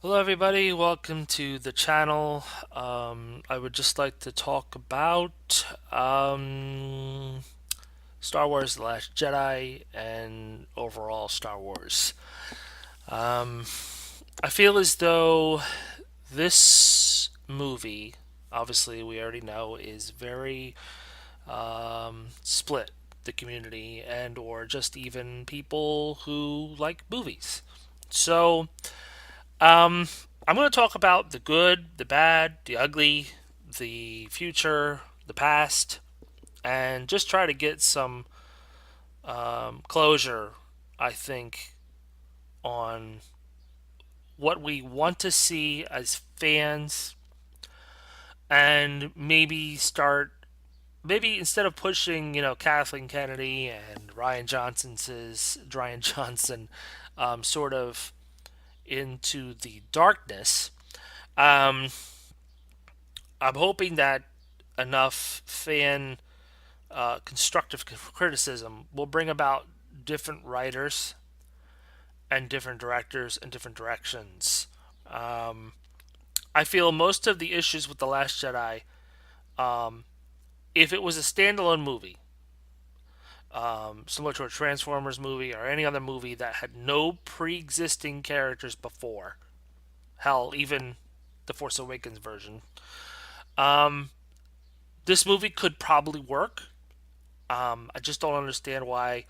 Hello, everybody. Welcome to the channel. I would just like to talk about Star Wars: The Last Jedi and overall Star Wars. Um, I feel as though this movie, obviously, we already know, is very split the community and or just even people who like movies. So Um, I'm going to talk about the good, the bad, the ugly, the future, the past, and just try to get some closure, I think, on what we want to see as fans, and maybe instead of pushing, Kathleen Kennedy and Ryan Johnson, sort of into the darkness. Um, I'm hoping that enough fan constructive criticism will bring about different writers and different directors and different directions. Um, I feel most of the issues with The Last Jedi, if it was a standalone movie, similar to a Transformers movie or any other movie that had no pre existing characters before, hell, even the Force Awakens version, um, this movie could probably work. I just don't understand why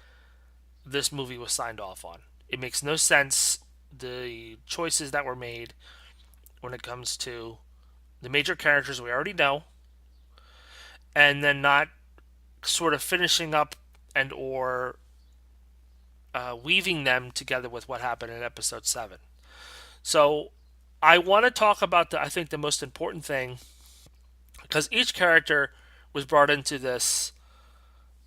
this movie was signed off on. It makes no sense, the choices that were made when it comes to the major characters we already know, and then not sort of finishing up and or weaving them together with what happened in episode 7. So I want to talk about I think the most important thing, because each character was brought into this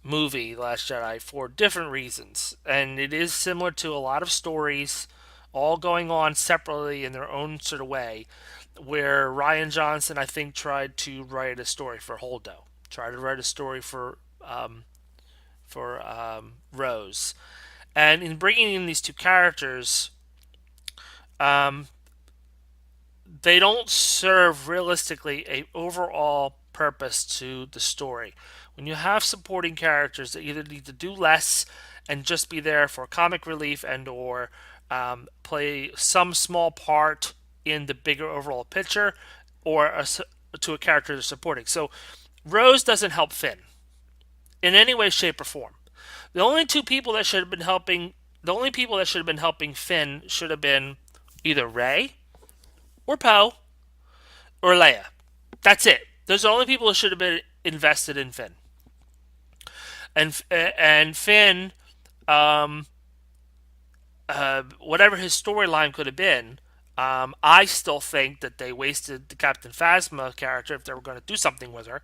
movie, Last Jedi, for different reasons. And it is similar to a lot of stories, all going on separately in their own sort of way, where Ryan Johnson, I think, tried to write a story for Holdo, tried to write a story for Rose. And in bringing in these two characters, um, they don't serve realistically a overall purpose to the story. When you have supporting characters that either need to do less and just be there for comic relief and or play some small part in the bigger overall picture, or to a character they're supporting. So Rose doesn't help Finn in any way, shape, or form. The only two people that should have been helping, the only people that should have been helping Finn should have been either Rey or Poe or Leia. That's it. Those are the only people who should have been invested in Finn. And Finn, um, whatever his storyline could have been, I still think that they wasted the Captain Phasma character if they were going to do something with her.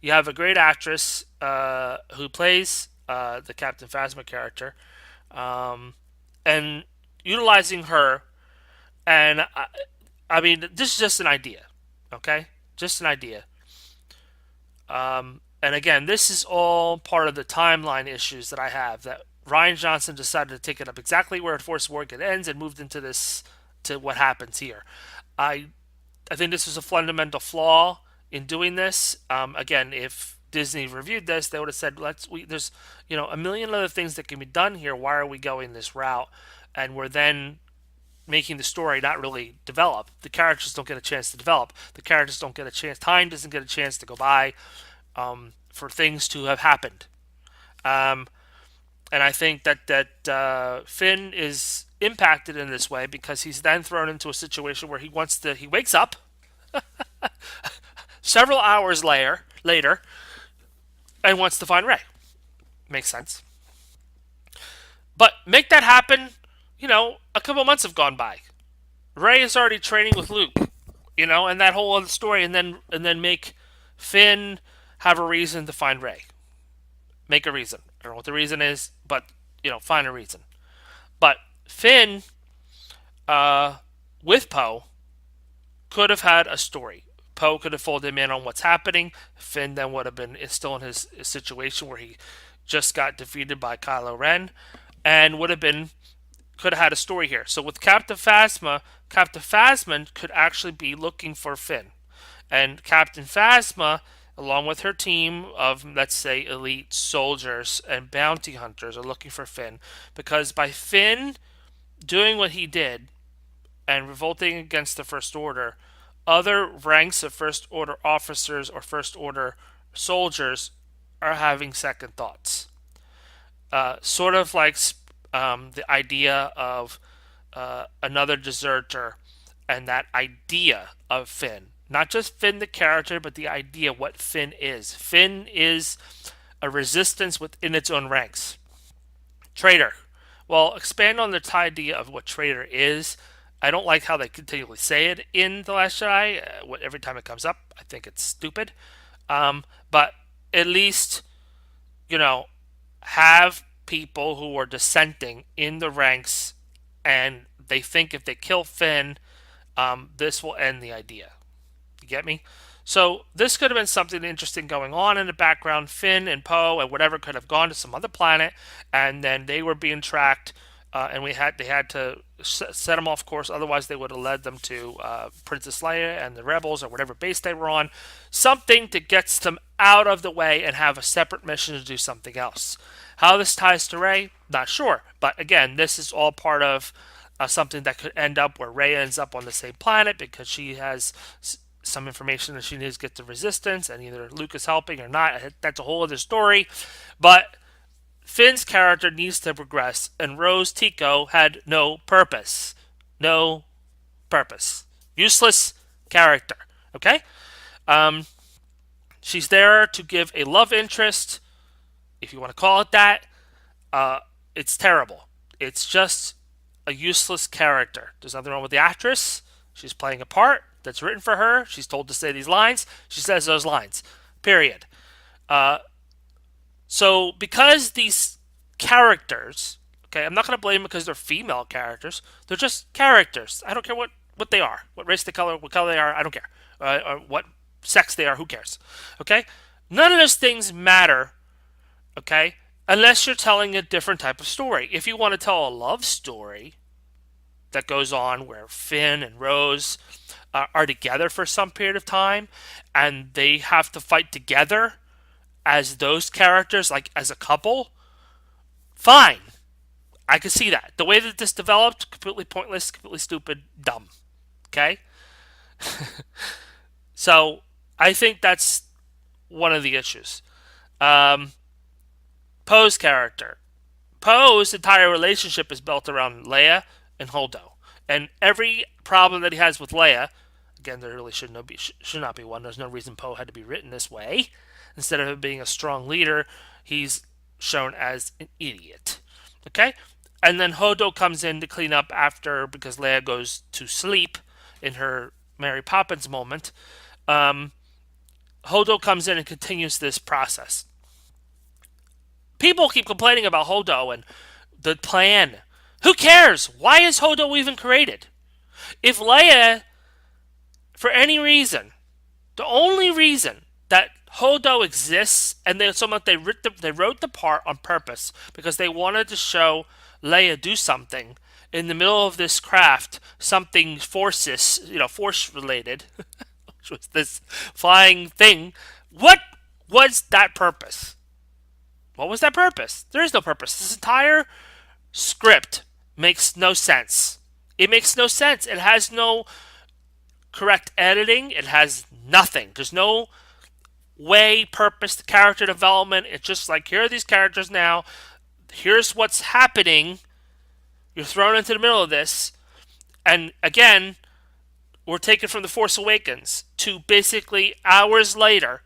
You have a great actress who plays the Captain Phasma character, um, and utilizing her. And I mean, this is just an idea, okay? Just an idea. And again, this is all part of the timeline issues that I have. That Ryan Johnson decided to take it up exactly where Force Awakens ends and moved into this to what happens here. I I think this is a fundamental flaw in doing this. Again, if Disney reviewed this, they would have said, there's a million other things that can be done here. Why are we going this route?" And we're then making the story not really develop. The characters don't get a chance to develop. The characters don't get a chance. Time doesn't get a chance to go by for things to have happened. Um, and I think that Finn is impacted in this way because he's then thrown into a situation where he wakes up several hours later and wants to find Rey. Makes sense. But make that happen, a couple months have gone by. Rey is already training with Luke, and that whole other story, and then make Finn have a reason to find Rey. Make a reason. I don't know what the reason is, but find a reason. But Finn, uh, with Poe, could have had a story. Poe could have folded him in on what's happening. Finn then would have been still in his situation where he just got defeated by Kylo Ren, and would have been could have had a story here. So with Captain Phasma, Captain Phasma could actually be looking for Finn. And Captain Phasma, along with her team of, let's say, elite soldiers and bounty hunters, are looking for Finn. Because by Finn doing what he did and revolting against the First Order, other ranks of First Order officers or First Order soldiers are having second thoughts. Sort of like the idea of another deserter and that idea of Finn. Not just Finn the character, but the idea what Finn is. Finn is a resistance within its own ranks. Traitor. Well, expand on the idea of what traitor is. I don't like how they continually say it in The Last Jedi. Every time it comes up, I think it's stupid. But at least, you know, have people who are dissenting in the ranks and they think if they kill Finn, this will end the idea. You get me? So this could have been something interesting going on in the background. Finn and Poe and whatever could have gone to some other planet, and then they were being tracked, and they had to set them off course. Otherwise, they would have led them to Princess Leia and the rebels or whatever base they were on. Something that gets them out of the way and have a separate mission to do something else. How this ties to Rey, not sure. But again, this is all part of something that could end up where Rey ends up on the same planet because she has some information that she needs to get to Resistance, and either Luke is helping or not. That's a whole other story. But Finn's character needs to progress, and Rose Tico had no purpose. No purpose. Useless character. Okay? She's there to give a love interest, if you want to call it that. It's terrible. It's just a useless character. There's nothing wrong with the actress. She's playing a part that's written for her. She's told to say these lines. She says those lines. Period. So because these characters, okay, I'm not going to blame them because they're female characters. They're just characters. I don't care what they are, what race they color, what color they are. I don't care. Or what sex they are. Who cares? Okay. None of those things matter. Okay. Unless you're telling a different type of story. If you want to tell a love story that goes on where Finn and Rose are together for some period of time and they have to fight together as those characters, like as a couple, fine. I could see that. The way that this developed, completely pointless, completely stupid, dumb. Okay? So, I think that's one of the issues. Poe's character. Poe's entire relationship is built around Leia and Holdo. And every problem that he has with Leia, again, there really should not be one. There's no reason Poe had to be written this way. Instead of him being a strong leader, he's shown as an idiot. Okay? And then Holdo comes in to clean up after, because Leia goes to sleep in her Mary Poppins moment. Holdo comes in and continues this process. People keep complaining about Holdo and the plan. Who cares? Why is Holdo even created? If Leia, for any reason, the only reason that Holdo exists, and they wrote the part on purpose because they wanted to show Leia do something in the middle of this craft, something force related, which was this flying thing. What was that purpose? What was that purpose? There is no purpose. This entire script makes no sense. It makes no sense. It has no correct editing. It has nothing. There's no way, purpose, the character development. It's just like, here are these characters now. Here's what's happening. You're thrown into the middle of this. And again, we're taken from The Force Awakens to basically hours later.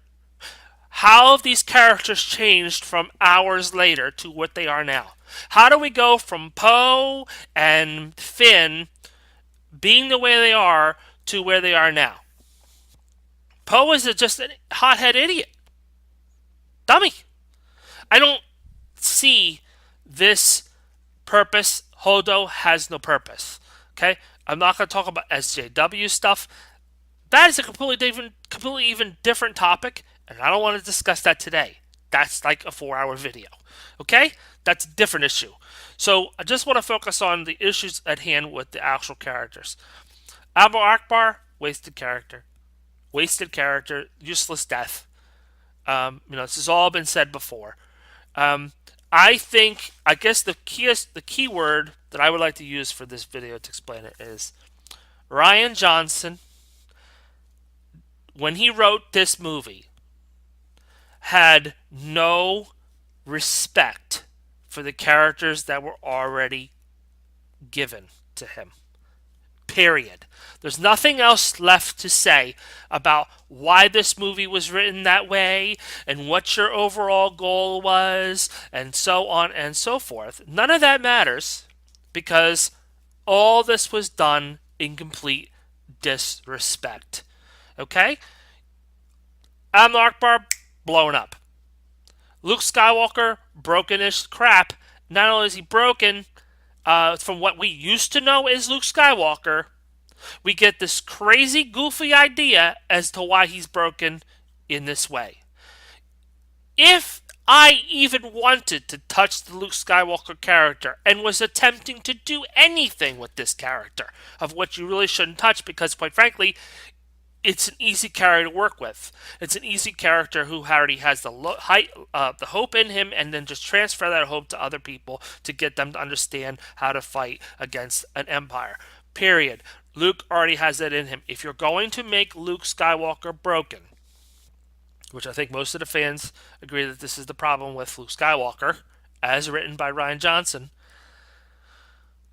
How have these characters changed from hours later to what they are now? How do we go from Poe and Finn being the way they are to where they are now? Poe is just a hothead idiot. Dummy. I don't see this purpose. Holdo has no purpose. Okay? I'm not going to talk about SJW stuff. That is a completely even different topic, and I don't want to discuss that today. That's like a 4-hour video. Okay? That's a different issue. So I just want to focus on the issues at hand with the actual characters. Abu Akbar, wasted character, useless death. This has all been said before. Um, I guess the key word that I would like to use for this video to explain it is Ryan Johnson, when he wrote this movie, had no respect for the characters that were already given to him. Period. There's nothing else left to say about why this movie was written that way and what your overall goal was and so on and so forth. None of that matters because all this was done in complete disrespect. Okay? Am Akbar blown up. Luke Skywalker, brokenish crap. Not only is he broken, from what we used to know as Luke Skywalker, we get this crazy, goofy idea as to why he's broken in this way. If I even wanted to touch the Luke Skywalker character and was attempting to do anything with this character, of what you really shouldn't touch because, quite frankly, it's an easy character to work with. It's an easy character who already has the hope in him, and then just transfer that hope to other people to get them to understand how to fight against an empire. Period. Luke already has that in him. If you're going to make Luke Skywalker broken, which I think most of the fans agree that this is the problem with Luke Skywalker, as written by Ryan Johnson,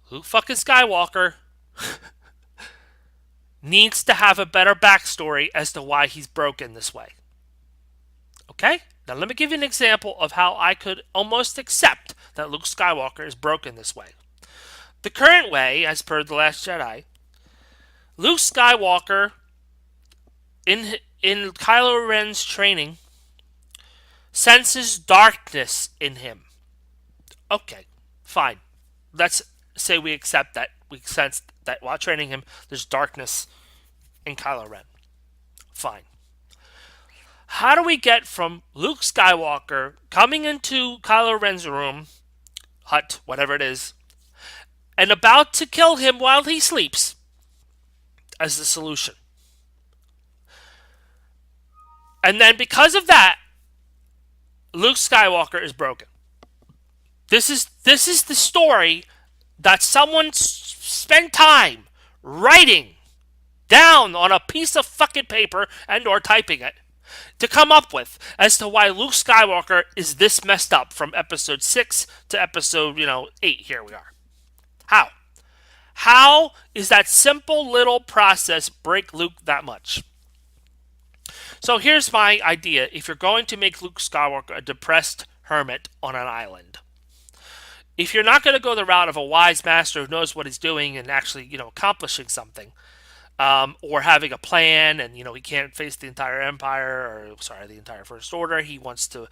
Luke fucking Skywalker needs to have a better backstory as to why he's broken this way. Okay? Now let me give you an example of how I could almost accept that Luke Skywalker is broken this way. The current way, as per The Last Jedi, Luke Skywalker, in Kylo Ren's training, senses darkness in him. Okay, fine. Let's say we accept that. We sense that while training him, there's darkness in Kylo Ren. Fine. How do we get from Luke Skywalker coming into Kylo Ren's room, hut, whatever it is, and about to kill him while he sleeps as the solution? And then because of that, Luke Skywalker is broken. This is the story that someone spent time writing down on a piece of fucking paper and or typing it to come up with as to why Luke Skywalker is this messed up from episode 6 to episode, 8. Here we are. How? How is that simple little process break Luke that much? So here's my idea. If you're going to make Luke Skywalker a depressed hermit on an island, if you're not going to go the route of a wise master who knows what he's doing and actually, accomplishing something, or having a plan, and he can't face the entire empire, or the entire First Order. He wants to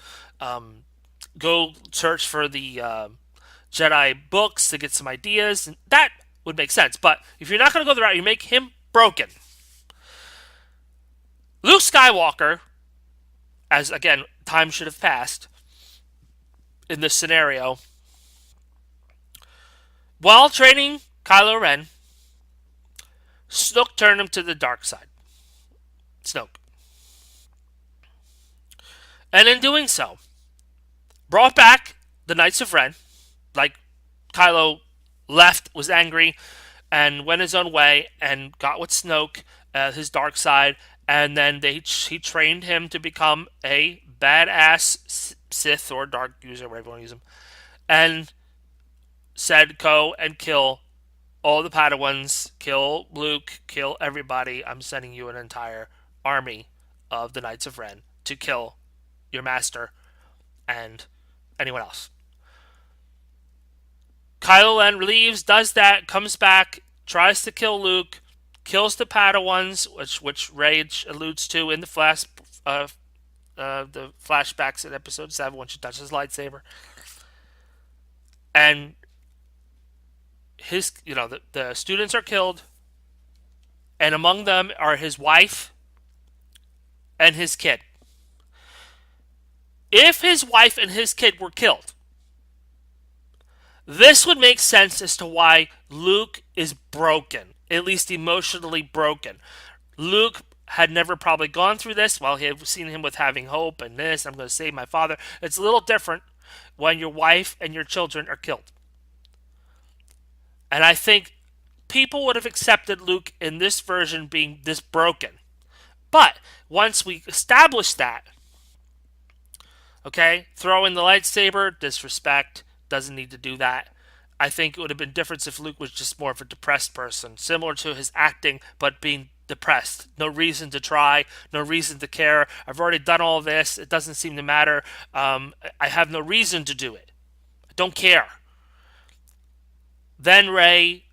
go search for the Jedi books to get some ideas, and that would make sense. But if you're not going to go the route, you make him broken. Luke Skywalker, as again, time should have passed in this scenario, while training Kylo Ren, Snoke turned him to the dark side. Snoke. And in doing so, brought back the Knights of Ren, like Kylo left, was angry, and went his own way, and got with Snoke, his dark side, and then he trained him to become a badass Sith or dark user, whatever you want to use him, and said, go and kill all the Padawans, kill Luke, kill everybody. I'm sending you an entire army of the Knights of Ren to kill your master and anyone else. Kylo Ren leaves, does that, comes back, tries to kill Luke, kills the Padawans, which Rage alludes to in the the flashbacks in Episode 7 when she touches his lightsaber, and the students are killed, and among them are his wife and his kid. If his wife and his kid were killed, This would make sense as to why Luke is broken, at least emotionally broken. Luke had never probably gone through this. Well, he had seen him with having hope and this, I'm going to save my father. It's a little different when your wife and your children are killed. And I think people would have accepted Luke in this version being this broken. But once we establish that, okay, throwing the lightsaber, disrespect, doesn't need to do that. I think it would have been different if Luke was just more of a depressed person, similar to his acting, but being depressed. No reason to try, no reason to care. I've already done all this. It doesn't seem to matter. I have no reason to do it. I don't care. Then Rey,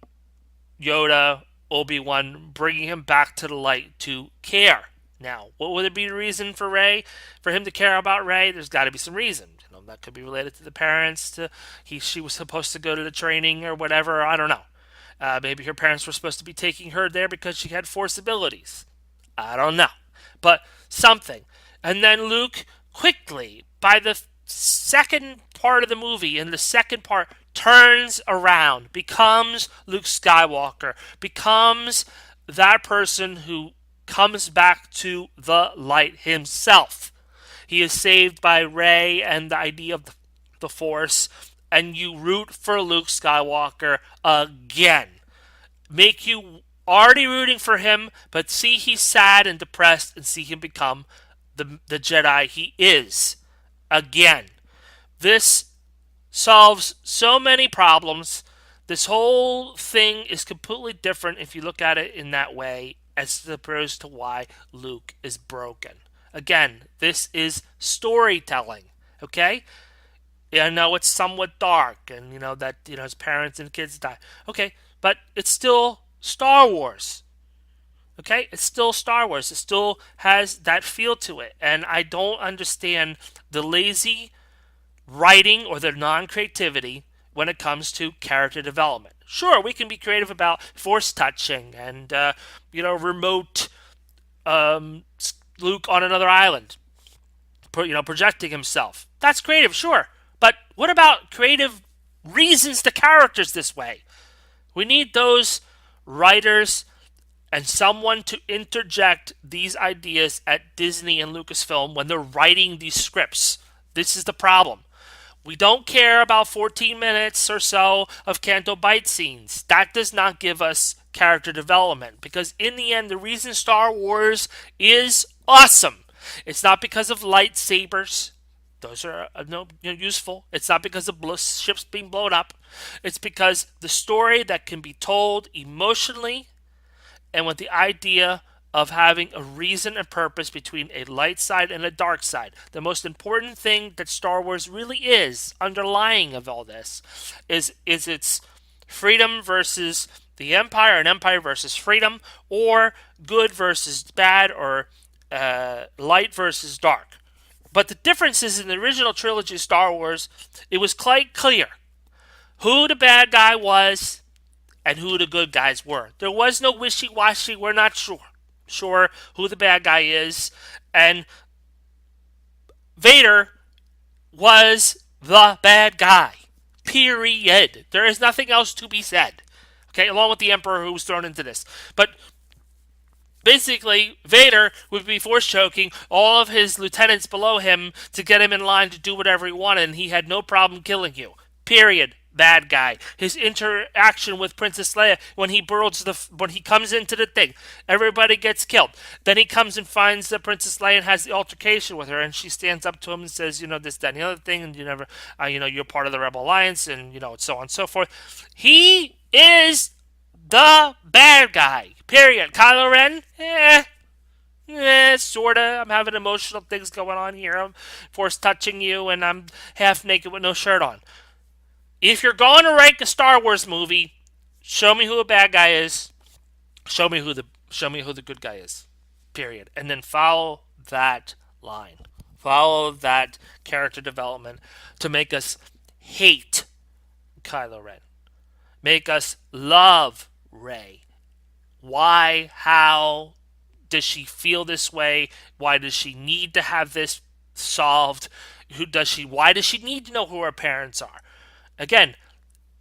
Yoda, Obi-Wan bringing him back to the light to care. Now, what would be the reason for Rey, for him to care about Rey? There's got to be some reason. That could be related to the parents. She was supposed to go to the training or whatever. I don't know. Maybe her parents were supposed to be taking her there because she had force abilities. I don't know, but something. And then Luke quickly, by the second part of the movie, in the second part, turns around, becomes Luke Skywalker, becomes that person who comes back to the light himself. He is saved by Rey and the idea of the Force, and you root for Luke Skywalker again. Make you already rooting for him, but see he's sad and depressed and see him become the Jedi he is again. This solves so many problems. This whole thing is completely different if you look at it in that way, as opposed to why Luke is broken. Again, this is storytelling, okay? Yeah, I know it's somewhat dark, and that his parents and kids die. Okay, but it's still Star Wars. Okay, it's still Star Wars. It still has that feel to it, and I don't understand the lazy writing or the non-creativity when it comes to character development. Sure, we can be creative about force touching and remote Luke on another island, projecting himself. That's creative, sure. But what about creative reasons to characters this way? We need those writers and someone to interject these ideas at Disney and Lucasfilm when they're writing these scripts. This is the problem. We don't care about 14 minutes or so of Canto Bight scenes. That does not give us character development, because in the end, the reason Star Wars is awesome, it's not because of lightsabers. Those are useful. It's not because of ships being blown up. It's because the story that can be told emotionally and with the idea of having a reason and purpose between a light side and a dark side. The most important thing that Star Wars really is, underlying of all this, is its freedom versus the Empire, and Empire versus freedom, or good versus bad, or light versus dark. But the difference is, in the original trilogy of Star Wars, it was quite clear who the bad guy was and who the good guys were. There was no wishy-washy, we're not sure who the bad guy is. And Vader was the bad guy. Period. There is nothing else to be said. Okay, along with the Emperor who was thrown into this. But basically, Vader would be force choking all of his lieutenants below him to get him in line to do whatever he wanted, and he had no problem killing you. Period. Bad guy. His interaction with Princess Leia when he comes into the thing, everybody gets killed. Then he comes and finds the Princess Leia and has the altercation with her, and she stands up to him and says, this, that, and the other thing, and you're part of the Rebel Alliance, and so on and so forth. He is the bad guy. Period. Kylo Ren, sorta. I'm having emotional things going on here. I'm force touching you, and I'm half naked with no shirt on. If you're going to rank a Star Wars movie, show me who a bad guy is. Show me who the good guy is. Period. And then follow that line. Follow that character development to make us hate Kylo Ren. Make us love Rey. Why? How does she feel this way? Why does she need to have this solved? Why does she need to know who her parents are? Again,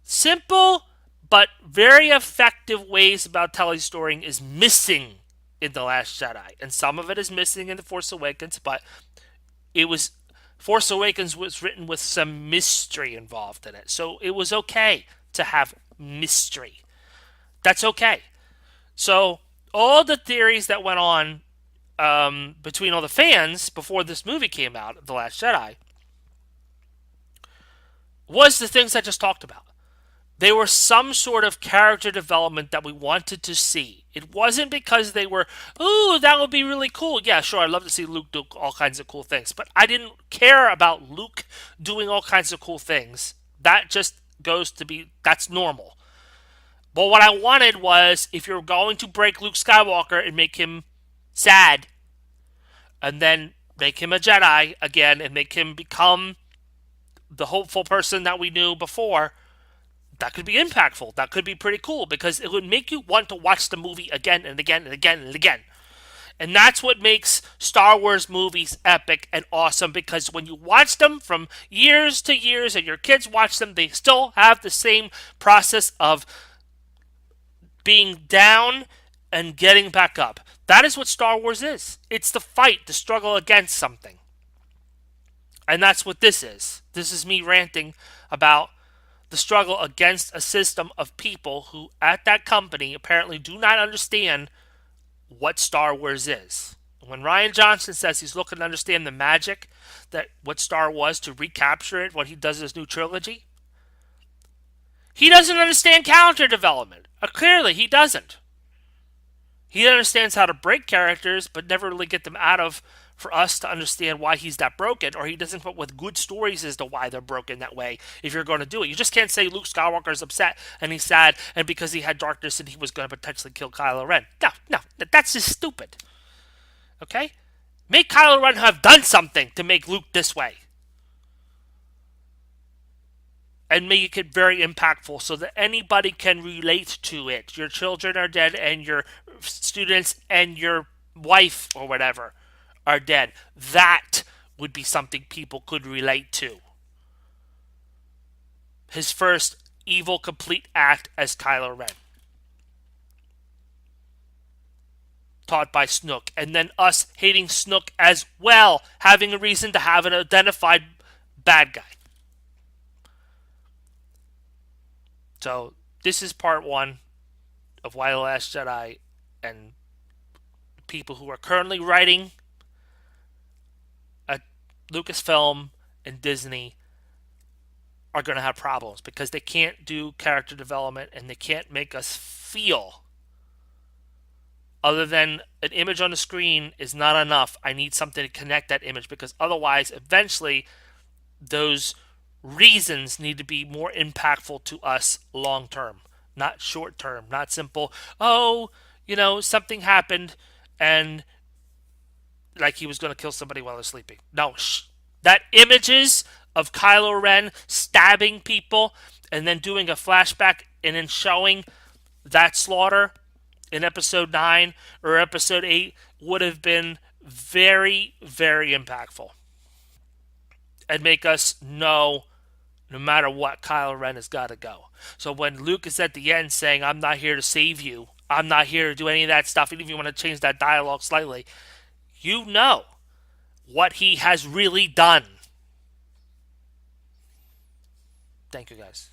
Simple but very effective ways about telling story is missing in The Last Jedi. And some of it is missing in The Force Awakens, but it was Force Awakens was written with some mystery involved in it. So it was okay to have mystery. That's okay. So all the theories that went on between all the fans before this movie came out, The Last Jedi, was the things I just talked about. They were some sort of character development that we wanted to see. It wasn't because they were, ooh, that would be really cool. Yeah, sure, I'd love to see Luke do all kinds of cool things. But I didn't care about Luke doing all kinds of cool things. That just goes to be, that's normal. But what I wanted was, if you're going to break Luke Skywalker and make him sad, and then make him a Jedi again, and make him become the hopeful person that we knew before, that could be impactful. That could be pretty cool because it would make you want to watch the movie again and again and again and again. And that's what makes Star Wars movies epic and awesome, because when you watch them from years to years and your kids watch them, they still have the same process of being down and getting back up. That is what Star Wars is. It's the fight, the struggle against something. And that's what this is. This is me ranting about the struggle against a system of people who, at that company, apparently do not understand what Star Wars is. When Ryan Johnson says he's looking to understand the magic that what Star was to recapture it, what he does in his new trilogy, he doesn't understand character development. Clearly, he doesn't. He understands how to break characters, but never really get them out of for us to understand why he's that broken, or he doesn't come up with good stories as to why they're broken that way if you're going to do it. You just can't say Luke Skywalker is upset and he's sad and because he had darkness and he was going to potentially kill Kylo Ren. No, that's just stupid. Okay? Make Kylo Ren have done something to make Luke this way. And make it very impactful so that anybody can relate to it. Your children are dead and your students and your wife or whatever are dead. That would be something people could relate to. His first evil complete act as Kylo Ren, taught by Snoke, and then us hating Snoke as well, having a reason to have an identified bad guy. So this is part one of Why the Last Jedi, and people who are currently writing a Lucasfilm and Disney are going to have problems because they can't do character development and they can't make us feel. Other than an image on the screen is not enough. I need something to connect that image, because otherwise, eventually, those reasons need to be more impactful to us long term, not short term, not simple. Oh, something happened and like he was going to kill somebody while they're sleeping. No, that images of Kylo Ren stabbing people and then doing a flashback and then showing that slaughter in episode 9 or episode 8 would have been very, very impactful and make us know no matter what, Kylo Ren has got to go. So when Luke is at the end saying, I'm not here to save you, I'm not here to do any of that stuff, even if you want to change that dialogue slightly, you know what he has really done. Thank you, guys.